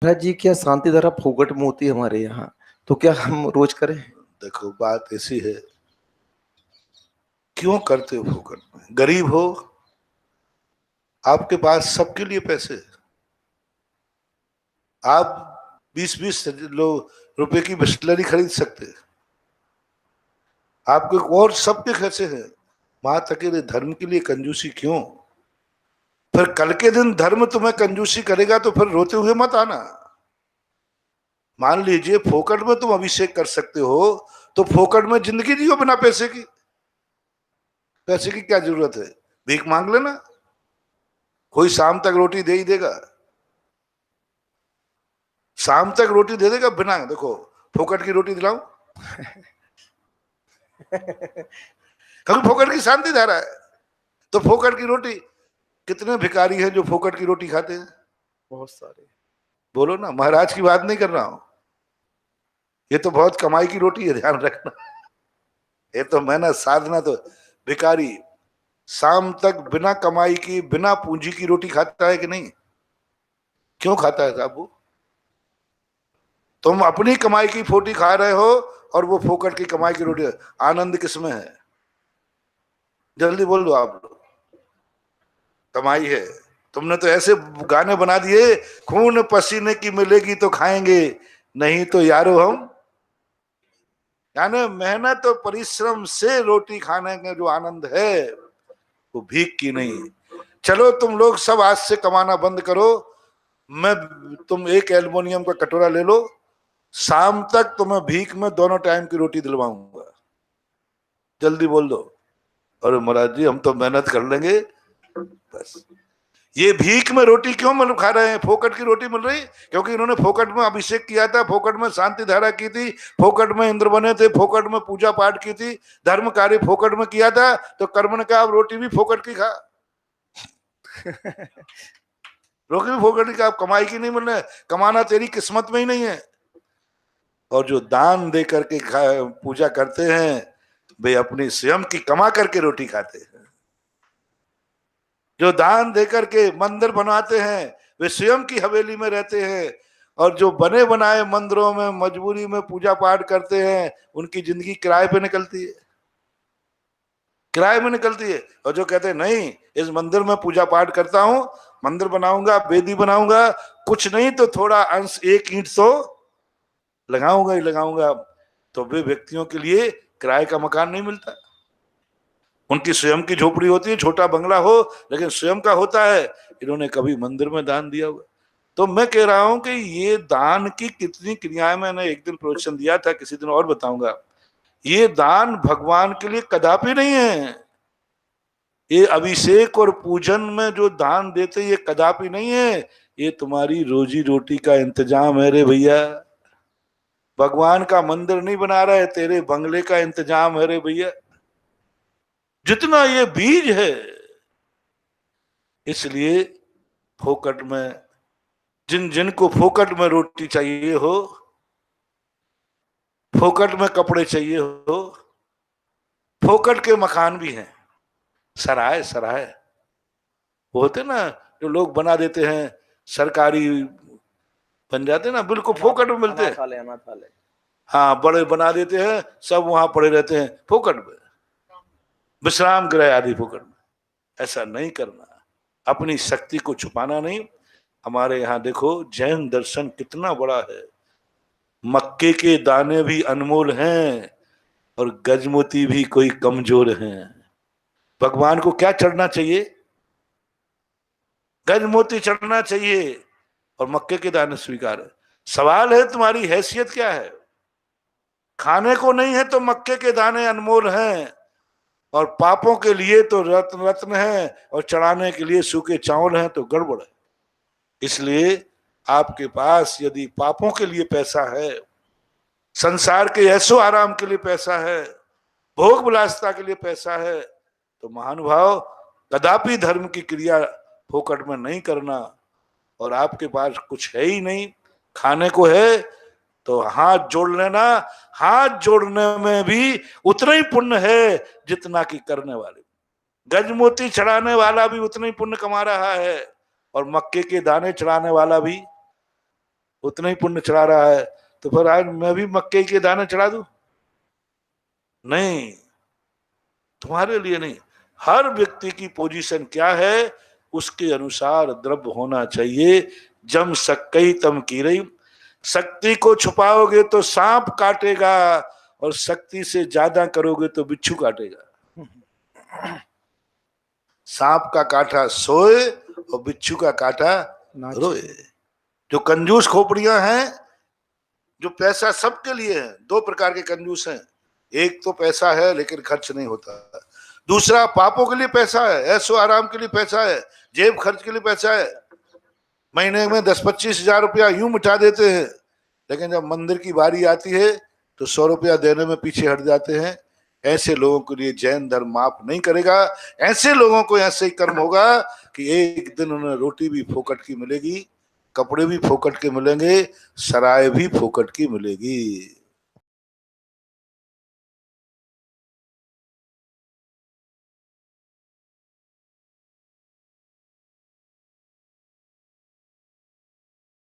महाराज जी, क्या शांति धारा फोकट में होती है हमारे यहाँ? तो क्या हम रोज करें? देखो, बात ऐसी है, क्यों करते हो फोकट में? गरीब हो, आपके पास सबके लिए पैसे हैं। आप 20-20 रुपए की बिस्लरी खरीद सकते हैं। आपके और सबके खर्चे हैं। वहां तक के धर्म के लिए कंजूसी क्यों? फिर कल के दिन धर्म तुम्हें कंजूसी करेगा तो फिर रोते हुए मत आना। मान लीजिए फोकट में तुम अभिषेक कर सकते हो, तो फोकट में जिंदगी जियो बिना पैसे की। पैसे की क्या जरूरत है? भीख मांग लेना, कोई शाम तक रोटी दे ही देगा। शाम तक रोटी दे देगा बिना, देखो, फोकट की रोटी दिलाऊं? कभी फोकट की शांति धारा है तो फोकट की रोटी। कितने भिखारी हैं जो फोकट की रोटी खाते हैं? बहुत सारे। बोलो ना, महाराज की बात नहीं कर रहा हूं। ये तो बहुत कमाई की रोटी है, ध्यान रखना। ये तो मेहनत साधना। तो भिखारी शाम तक बिना कमाई की, बिना पूंजी की रोटी खाता है कि नहीं? क्यों खाता है साहब वो? तुम अपनी कमाई की फोटी खा रहे हो और वो फोकट की कमाई की रोटी। आनंद किसमें है? जल्दी बोल दो आप लोग। कमाई है। तुमने तो ऐसे गाने बना दिए, खून पसीने की मिलेगी तो खाएंगे, नहीं तो यारो हम। यानी मेहनत और परिश्रम से रोटी खाने का जो आनंद है वो भीख की नहीं। चलो तुम लोग सब आज से कमाना बंद करो। तुम एक एल्युमिनियम का कटोरा ले लो, शाम तक तुम्हें भीख में दोनों टाइम की रोटी दिलवाऊंगा। जल्दी बोल दो। अरे महाराज जी, हम तो मेहनत कर लेंगे। बस, ये भीख में रोटी क्यों मतलब खा रहे हैं? फोकट की रोटी मिल रही क्योंकि इन्होंने फोकट में अभिषेक किया था, फोकट में शांति धारा की थी, फोकट में इंद्र बने थे, फोकट में पूजा पाठ की थी, धर्म कार्य फोकट में किया था। तो कर्म ने कहा अब रोटी भी फोकट की खा। रोटी भी फोकट की खा, कमाई की नहीं मिल रहा है। कमाना तेरी किस्मत में ही नहीं है। और जो दान दे करके पूजा करते हैं, वे अपनी स्वयं की कमा करके रोटी खाते हैं। जो दान देकर के मंदिर बनाते हैं, वे स्वयं की हवेली में रहते हैं। और जो बने बनाए मंदिरों में मजबूरी में पूजा पाठ करते हैं, उनकी जिंदगी किराए पे निकलती है। किराए में निकलती है। और जो कहते हैं नहीं, इस मंदिर में पूजा पाठ करता हूं, मंदिर बनाऊंगा, वेदी बनाऊंगा, कुछ नहीं तो थोड़ा अंश, एक ईंट तो लगाऊंगा ही लगाऊंगा, तो वे व्यक्तियों के लिए किराए का मकान नहीं मिलता। उनकी स्वयं की झोपड़ी होती है, छोटा बंगला हो लेकिन स्वयं का होता है। इन्होंने कभी मंदिर में दान दिया होगा? तो मैं कह रहा हूं कि ये दान की कितनी क्रियाएं, मैंने एक दिन प्रवचन दिया था, किसी दिन और बताऊंगा। ये दान भगवान के लिए कदापि नहीं है। ये अभिषेक और पूजन में जो दान देते ये कदापि नहीं है। ये तुम्हारी रोजी रोटी का इंतजाम है रे भैया। भगवान का मंदिर नहीं बना रहा है, तेरे बंगले का इंतजाम है रे भैया। जितना ये बीज है, इसलिए फोकट में, जिन जिनको फोकट में रोटी चाहिए हो, फोकट में कपड़े चाहिए हो, फोकट के मकान भी हैं। सराय सराय वो होते ना, जो लोग बना देते हैं, सरकारी बन जाते ना, बिल्कुल फोकट में मिलते हैं। अनाथालय। हाँ, बड़े बना देते हैं, सब वहां पड़े रहते हैं फोकट में। विश्राम गृह आदि फोकट में। ऐसा नहीं करना, अपनी शक्ति को छुपाना नहीं। हमारे यहाँ देखो, जैन दर्शन कितना बड़ा है। मक्के के दाने भी अनमोल हैं और गजमोती भी कोई कमजोर हैं। भगवान को क्या चढ़ना चाहिए? गजमोती चढ़ना चाहिए और मक्के के दाने स्वीकार है। सवाल है तुम्हारी हैसियत क्या है? खाने को नहीं है तो मक्के के दाने अनमोल हैं, और पापों के लिए तो रत्न रत्न है, और चढ़ाने के लिए सूखे चावल हैं तो गड़बड़ है। इसलिए आपके पास यदि पापों के लिए पैसा है, संसार के ऐशो आराम के लिए पैसा है, भोग विलासता के लिए पैसा है, तो महानुभाव कदापि धर्म की क्रिया फोकट में नहीं करना। और आपके पास कुछ है ही नहीं, खाने को है तो हाथ जोड़ लेना। हाथ जोड़ने में भी उतना ही पुण्य है जितना कि करने वाले। गजमोती चढ़ाने वाला भी उतना ही पुण्य कमा रहा है, और मक्के के दाने चढ़ाने वाला भी उतना ही पुण्य चढ़ा रहा है, तो फिर आज मैं भी मक्के के दाने चढ़ा दूं? नहीं, तुम्हारे लिए नहीं। हर व्यक्ति की पोजीशन क्या है उसके अनुसार द्रव्य होना चाहिए। जम सक्कई तम कीरई, शक्ति को छुपाओगे तो सांप काटेगा, और शक्ति से ज्यादा करोगे तो बिच्छू काटेगा। सांप का काटा सोए और बिच्छू का काटा रोए। जो कंजूस खोपड़ियां हैं, जो पैसा सबके लिए है, दो प्रकार के कंजूस हैं। एक तो पैसा है लेकिन खर्च नहीं होता, दूसरा पापों के लिए पैसा है, ऐशो आराम के लिए पैसा है, जेब खर्च के लिए पैसा है। महीने में 10-25 हजार रुपया यूं मिटा देते हैं, लेकिन जब मंदिर की बारी आती है तो 100 रुपया देने में पीछे हट जाते हैं। ऐसे लोगों के लिए जैन धर्म माफ नहीं करेगा। ऐसे लोगों को ऐसे ही कर्म होगा कि एक दिन उन्हें रोटी भी फोकट की मिलेगी, कपड़े भी फोकट के मिलेंगे, सराय भी फोकट की मिलेगी।